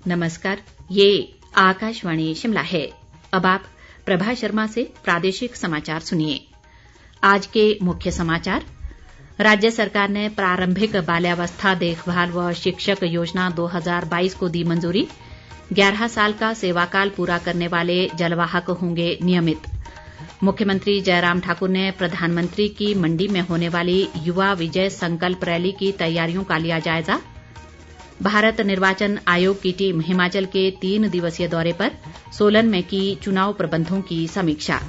नमस्कार, ये आकाशवाणी शिमला है। अब आप प्रभा शर्मा से प्रादेशिक समाचार सुनिए। आज के मुख्य समाचार। राज्य सरकार ने प्रारंभिक बाल्यावस्था देखभाल व शिक्षक योजना 2022 को दी मंजूरी। 11 साल का सेवाकाल पूरा करने वाले जलवाहक होंगे नियमित। मुख्यमंत्री जयराम ठाकुर ने प्रधानमंत्री की मंडी में होने वाली युवा विजय संकल्प रैली की तैयारियों का लिया जायजा। भारत निर्वाचन आयोग की टीम हिमाचल के 3 दिवसीय दौरे पर सोलन में की चुनाव प्रबंधों की समीक्षा।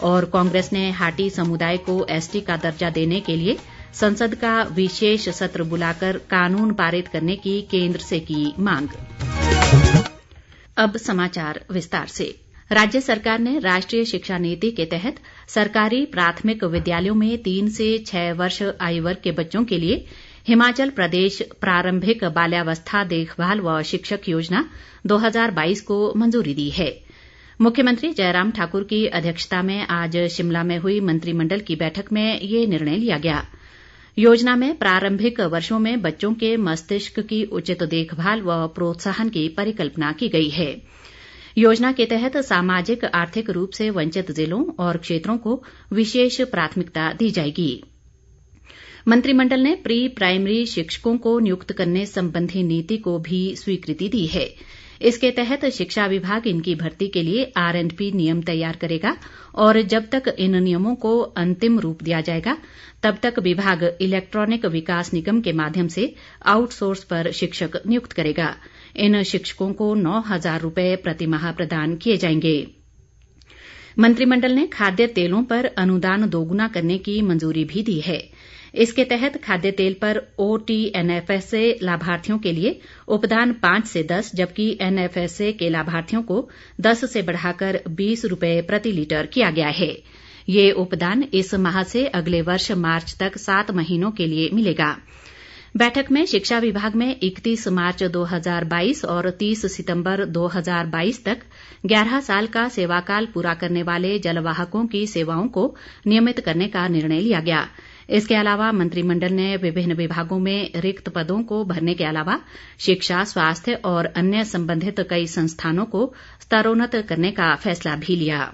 और कांग्रेस ने हाटी समुदाय को एसटी का दर्जा देने के लिए संसद का विशेष सत्र बुलाकर कानून पारित करने की केंद्र से की मांग। अब समाचार विस्तार से। राज्य सरकार ने राष्ट्रीय शिक्षा नीति के तहत सरकारी प्राथमिक विद्यालयों में 3 से 6 वर्ष आयु वर्ग के बच्चों के लिए हिमाचल प्रदेश प्रारंभिक बाल्यावस्था देखभाल व शिक्षक योजना 2022 को मंजूरी दी है। मुख्यमंत्री जयराम ठाकुर की अध्यक्षता में आज शिमला में हुई मंत्रिमंडल की बैठक में ये निर्णय लिया गया। योजना में प्रारंभिक वर्षों में बच्चों के मस्तिष्क की उचित देखभाल व प्रोत्साहन की परिकल्पना की गई है। योजना के तहत सामाजिक आर्थिक रूप से वंचित जिलों और क्षेत्रों को विशेष प्राथमिकता दी जाएगी। मंत्रिमंडल ने प्री प्राइमरी शिक्षकों को नियुक्त करने संबंधी नीति को भी स्वीकृति दी है। इसके तहत शिक्षा विभाग इनकी भर्ती के लिए R&P नियम तैयार करेगा और जब तक इन नियमों को अंतिम रूप दिया जाएगा तब तक विभाग इलेक्ट्रॉनिक विकास निगम के माध्यम से आउटसोर्स पर शिक्षक नियुक्त करेगा। इन शिक्षकों को 9,000 रुपए प्रतिमाह प्रदान किए जाएंगे। मंत्रिमंडल ने खाद्य तेलों पर अनुदान दोगुना करने की मंजूरी भी दी है। इसके तहत खाद्य तेल पर OTNFSA लाभार्थियों के लिए उपदान 5 से 10 जबकि NFSA के लाभार्थियों को 10 से बढ़ाकर 20 रुपए प्रति लीटर किया गया है। ये उपदान इस माह से अगले वर्ष मार्च तक 7 महीनों के लिए मिलेगा। बैठक में शिक्षा विभाग में 31 मार्च 2022 और 30 सितंबर 2022 तक 11 साल का सेवाकाल पूरा करने वाले जलवाहकों की सेवाओं को नियमित करने का निर्णय लिया गया। इसके अलावा मंत्रिमंडल ने विभिन्न विभागों में रिक्त पदों को भरने के अलावा शिक्षा, स्वास्थ्य और अन्य संबंधित कई संस्थानों को स्तरोन्नत करने का फैसला भी लिया।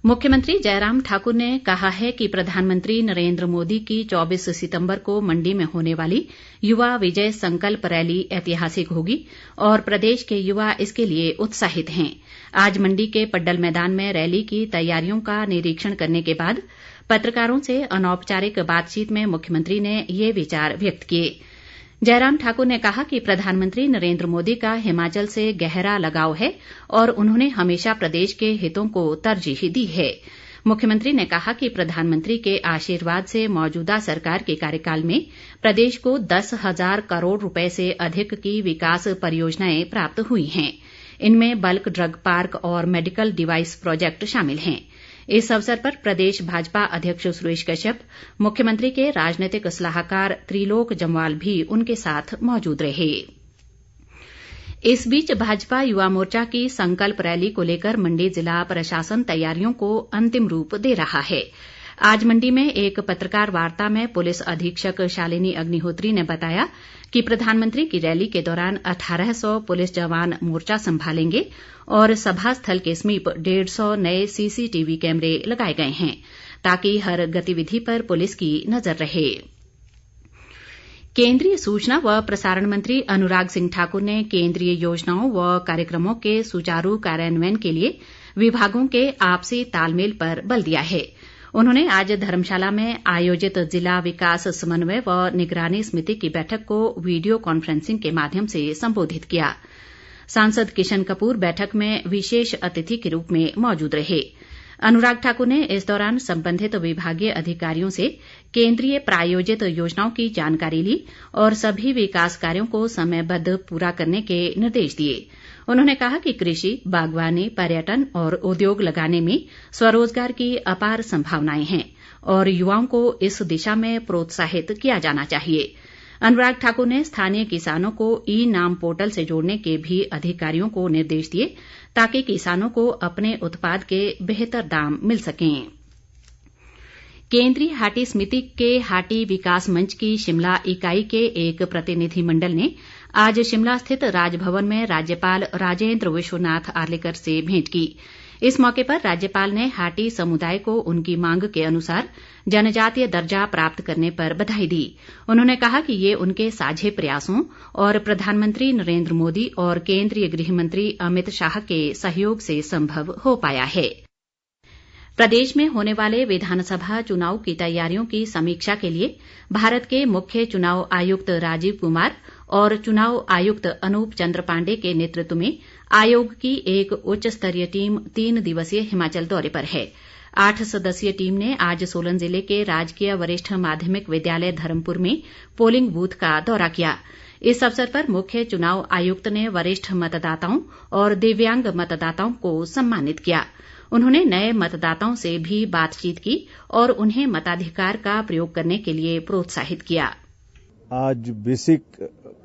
मुख्यमंत्री जयराम ठाकुर ने कहा है कि प्रधानमंत्री नरेंद्र मोदी की 24 सितंबर को मंडी में होने वाली युवा विजय संकल्प रैली ऐतिहासिक होगी और प्रदेश के युवा इसके लिए उत्साहित हैं। आज मंडी के पड्डल मैदान में रैली की तैयारियों का निरीक्षण करने के बाद पत्रकारों से अनौपचारिक बातचीत में मुख्यमंत्री ने ये विचार व्यक्त किए। जयराम ठाकुर ने कहा कि प्रधानमंत्री नरेंद्र मोदी का हिमाचल से गहरा लगाव है और उन्होंने हमेशा प्रदेश के हितों को तरजीह दी है। मुख्यमंत्री ने कहा कि प्रधानमंत्री के आशीर्वाद से मौजूदा सरकार के कार्यकाल में प्रदेश को 10,000 करोड़ रुपए से अधिक की विकास परियोजनाएं प्राप्त हुई हैं। इनमें बल्क ड्रग पार्क और मेडिकल डिवाइस प्रोजेक्ट शामिल हैं। इस अवसर पर प्रदेश भाजपा अध्यक्ष सुरेश कश्यप, मुख्यमंत्री के राजनीतिक सलाहकार त्रिलोक जम्वाल भी उनके साथ मौजूद रहे। इस बीच भाजपा युवा मोर्चा की संकल्प रैली को लेकर मंडी जिला प्रशासन तैयारियों को अंतिम रूप दे रहा है। आज मंडी में एक पत्रकार वार्ता में पुलिस अधीक्षक शालिनी अग्निहोत्री ने बताया कि प्रधानमंत्री की रैली के दौरान 1800 पुलिस जवान मोर्चा संभालेंगे और सभा स्थल के समीप 150 नए CCTV कैमरे लगाए गए हैं ताकि हर गतिविधि पर पुलिस की नजर रहे। केंद्रीय सूचना व प्रसारण मंत्री अनुराग सिंह ठाकुर ने केंद्रीय योजनाओं व कार्यक्रमों के सुचारू कार्यान्वयन के लिए विभागों के आपसी तालमेल पर बल दिया है। उन्होंने आज धर्मशाला में आयोजित जिला विकास समन्वय व निगरानी समिति की बैठक को वीडियो कॉन्फ्रेंसिंग के माध्यम से संबोधित किया। सांसद किशन कपूर बैठक में विशेष अतिथि के रूप में मौजूद रहे। अनुराग ठाकुर ने इस दौरान संबंधित विभागीय अधिकारियों से केंद्रीय प्रायोजित योजनाओं की जानकारी ली और सभी विकास कार्यों को समयबद्ध पूरा करने के निर्देश दिए। उन्होंने कहा कि कृषि, बागवानी, पर्यटन और उद्योग लगाने में स्वरोजगार की अपार संभावनाएं हैं और युवाओं को इस दिशा में प्रोत्साहित किया जाना चाहिए। अनुराग ठाकुर ने स्थानीय किसानों को ई-नाम पोर्टल से जोड़ने के भी अधिकारियों को निर्देश दिए ताकि किसानों को अपने उत्पाद के बेहतर दाम मिल सकें। केंद्रीय हाटी समिति के हाटी विकास मंच की शिमला इकाई के एक प्रतिनिधिमंडल ने आज शिमला स्थित राजभवन में राज्यपाल राजेंद्र विश्वनाथ आर्लेकर से भेंट की। इस मौके पर राज्यपाल ने हाटी समुदाय को उनकी मांग के अनुसार जनजातीय दर्जा प्राप्त करने पर बधाई दी। उन्होंने कहा कि ये उनके साझे प्रयासों और प्रधानमंत्री नरेंद्र मोदी और केंद्रीय गृह मंत्री अमित शाह के सहयोग से संभव हो पाया है। प्रदेश में होने वाले विधानसभा चुनाव की तैयारियों की समीक्षा के लिए भारत के मुख्य चुनाव आयुक्त राजीव कुमार और चुनाव आयुक्त अनूप चंद्र पांडे के नेतृत्व में आयोग की एक उच्च स्तरीय टीम 3 दिवसीय हिमाचल दौरे पर है। 8 सदस्यीय टीम ने आज सोलन जिले के राजकीय वरिष्ठ माध्यमिक विद्यालय धर्मपुर में पोलिंग बूथ का दौरा किया। इस अवसर पर मुख्य चुनाव आयुक्त ने वरिष्ठ मतदाताओं और दिव्यांग मतदाताओं को सम्मानित किया। उन्होंने नए मतदाताओं से भी बातचीत की और उन्हें मताधिकार का प्रयोग करने के लिए प्रोत्साहित किया। आज बेसिक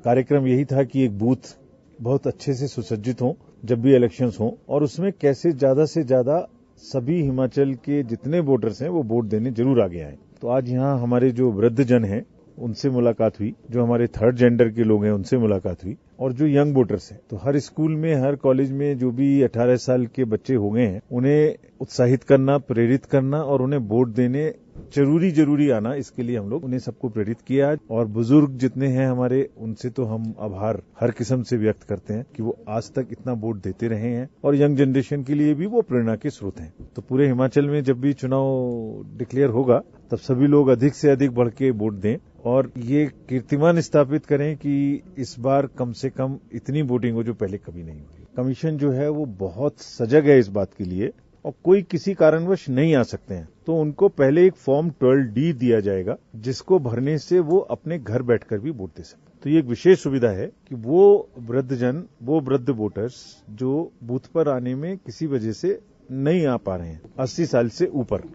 कार्यक्रम यही था कि एक बूथ बहुत अच्छे से सुसज्जित हो जब भी इलेक्शंस हो, और उसमें कैसे ज्यादा से ज्यादा सभी हिमाचल के जितने वोटर्स हैं वो वोट देने जरूर आगे आए। तो आज यहाँ हमारे जो वृद्ध जन हैं उनसे मुलाकात हुई, जो हमारे थर्ड जेंडर के लोग हैं उनसे मुलाकात हुई, और जो यंग वोटर्स हैं। तो हर स्कूल में, हर कॉलेज में जो भी 18 साल के बच्चे हो गए हैं उन्हें उत्साहित करना, प्रेरित करना और उन्हें वोट देने जरूरी आना, इसके लिए हम लोग उन्हें सबको प्रेरित किया। और बुजुर्ग जितने हैं हमारे, उनसे तो हम आभार हर किस्म से व्यक्त करते हैं कि वो आज तक इतना वोट देते रहे हैं, और यंग जनरेशन के लिए भी वो प्रेरणा के स्रोत हैं। तो पूरे हिमाचल में जब भी चुनाव डिक्लेयर होगा तब सभी लोग अधिक से अधिक बढ़ के वोट दें और ये कीर्तिमान स्थापित करें कि इस बार कम से कम इतनी वोटिंग हो जो पहले कभी नहीं हुई। कमीशन जो है वो बहुत सजग है इस बात के लिए, और कोई किसी कारणवश नहीं आ सकते हैं तो उनको पहले एक फॉर्म 12D दिया जाएगा, जिसको भरने से वो अपने घर बैठकर भी वोट दे सकते। तो ये एक विशेष सुविधा है कि वो वृद्धजन, वो वृद्ध वोटर्स जो बूथ पर आने में किसी वजह से नहीं आ पा रहे हैं, 80 साल से ऊपर।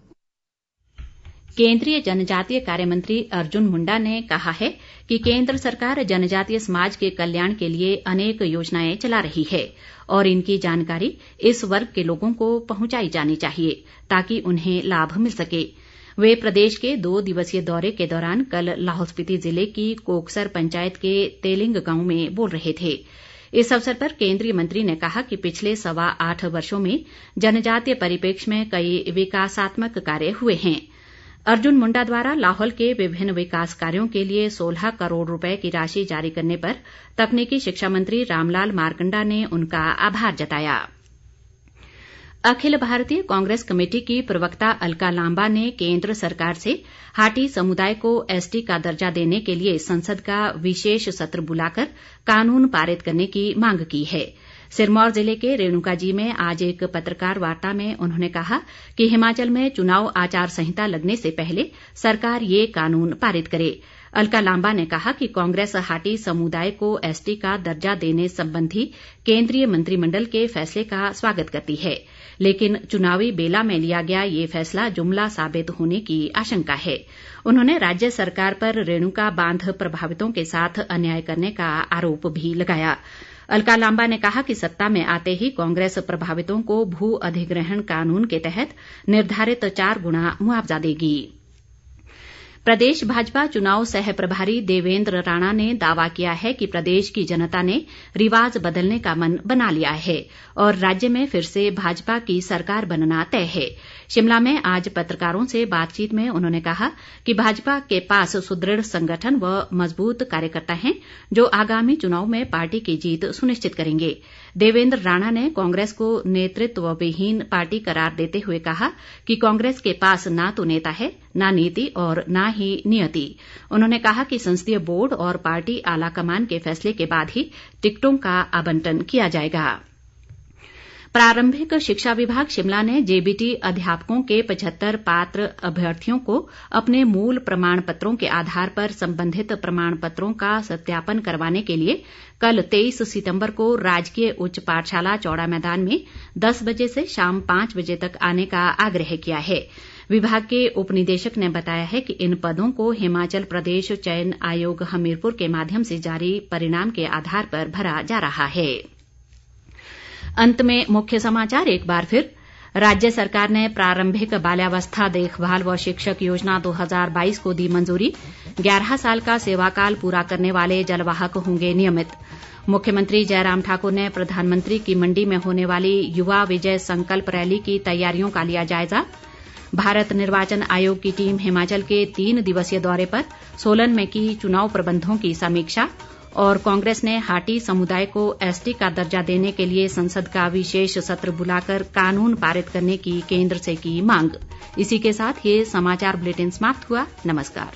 केंद्रीय जनजातीय कार्य मंत्री अर्जुन मुंडा ने कहा है कि केंद्र सरकार जनजातीय समाज के कल्याण के लिए अनेक योजनाएं चला रही है और इनकी जानकारी इस वर्ग के लोगों को पहुंचाई जानी चाहिए ताकि उन्हें लाभ मिल सके। वे प्रदेश के 2 दिवसीय दौरे के दौरान कल लाहौल स्पीति जिले की कोकसर पंचायत के तेलिंग गांव में बोल रहे थे। इस अवसर पर केंद्रीय मंत्री ने कहा कि पिछले 8.25 वर्षों में जनजातीय परिप्रेक्ष्य में कई विकासात्मक कार्य हुए हैं। अर्जुन मुंडा द्वारा लाहौल के विभिन्न विकास कार्यों के लिए 16 करोड़ रुपए की राशि जारी करने पर तकनीकी शिक्षा मंत्री रामलाल मारकंडा ने उनका आभार जताया। अखिल भारतीय कांग्रेस कमेटी की प्रवक्ता अलका लांबा ने केंद्र सरकार से हाटी समुदाय को एसटी का दर्जा देने के लिए संसद का विशेष सत्र बुलाकर कानून पारित करने की मांग की है। सिरमौर जिले के रेणुकाजी में आज एक पत्रकार वार्ता में उन्होंने कहा कि हिमाचल में चुनाव आचार संहिता लगने से पहले सरकार ये कानून पारित करे। अलका लांबा ने कहा कि कांग्रेस हाटी समुदाय को एसटी का दर्जा देने संबंधी केंद्रीय मंत्रिमंडल के फैसले का स्वागत करती है, लेकिन चुनावी बेला में लिया गया ये फैसला जुमला साबित होने की आशंका है। उन्होंने राज्य सरकार पर रेणुका बांध प्रभावितों के साथ अन्याय करने का आरोप भी लगाया। अलका लांबा ने कहा कि सत्ता में आते ही कांग्रेस प्रभावितों को भू अधिग्रहण कानून के तहत निर्धारित 4 गुना मुआवजा देगी। प्रदेश भाजपा चुनाव सह प्रभारी देवेंद्र राणा ने दावा किया है कि प्रदेश की जनता ने रिवाज बदलने का मन बना लिया है और राज्य में फिर से भाजपा की सरकार बनना तय है। शिमला में आज पत्रकारों से बातचीत में उन्होंने कहा कि भाजपा के पास सुदृढ़ संगठन व मजबूत कार्यकर्ता हैं जो आगामी चुनाव में पार्टी की जीत सुनिश्चित करेंगे। देवेंद्र राणा ने कांग्रेस को नेतृत्व विहीन पार्टी करार देते हुए कहा कि कांग्रेस के पास ना तो नेता है, ना नीति और ना ही नियति। उन्होंने कहा कि संसदीय बोर्ड और पार्टी आलाकमान के फैसले के बाद ही टिकटों का आवंटन किया जाएगा। प्रारंभिक शिक्षा विभाग शिमला ने जेबीटी अध्यापकों के 75 पात्र अभ्यर्थियों को अपने मूल प्रमाण पत्रों के आधार पर संबंधित प्रमाण पत्रों का सत्यापन करवाने के लिए कल 23 सितंबर को राजकीय उच्च पाठशाला चौड़ा मैदान में 10 बजे से शाम 5 बजे तक आने का आग्रह किया है। विभाग के उपनिदेशक ने बताया है कि इन पदों को हिमाचल प्रदेश चयन आयोग हमीरपुर के माध्यम से जारी परिणाम के आधार पर भरा जा रहा है। अंत में मुख्य समाचार एक बार फिर। राज्य सरकार ने प्रारंभिक बाल्यावस्था देखभाल व शिक्षक योजना 2022 को दी मंजूरी। 11 साल का सेवाकाल पूरा करने वाले जलवाहक होंगे नियमित। मुख्यमंत्री जयराम ठाकुर ने प्रधानमंत्री की मंडी में होने वाली युवा विजय संकल्प रैली की तैयारियों का लिया जायजा। भारत निर्वाचन आयोग की टीम हिमाचल के 3 दिवसीय दौरे पर, सोलन में की चुनाव प्रबंधों की समीक्षा। और कांग्रेस ने हाटी समुदाय को एसटी का दर्जा देने के लिए संसद का विशेष सत्र बुलाकर कानून पारित करने की केंद्र से की मांग। इसी के साथ ये समाचार बुलेटिन समाप्त हुआ। नमस्कार।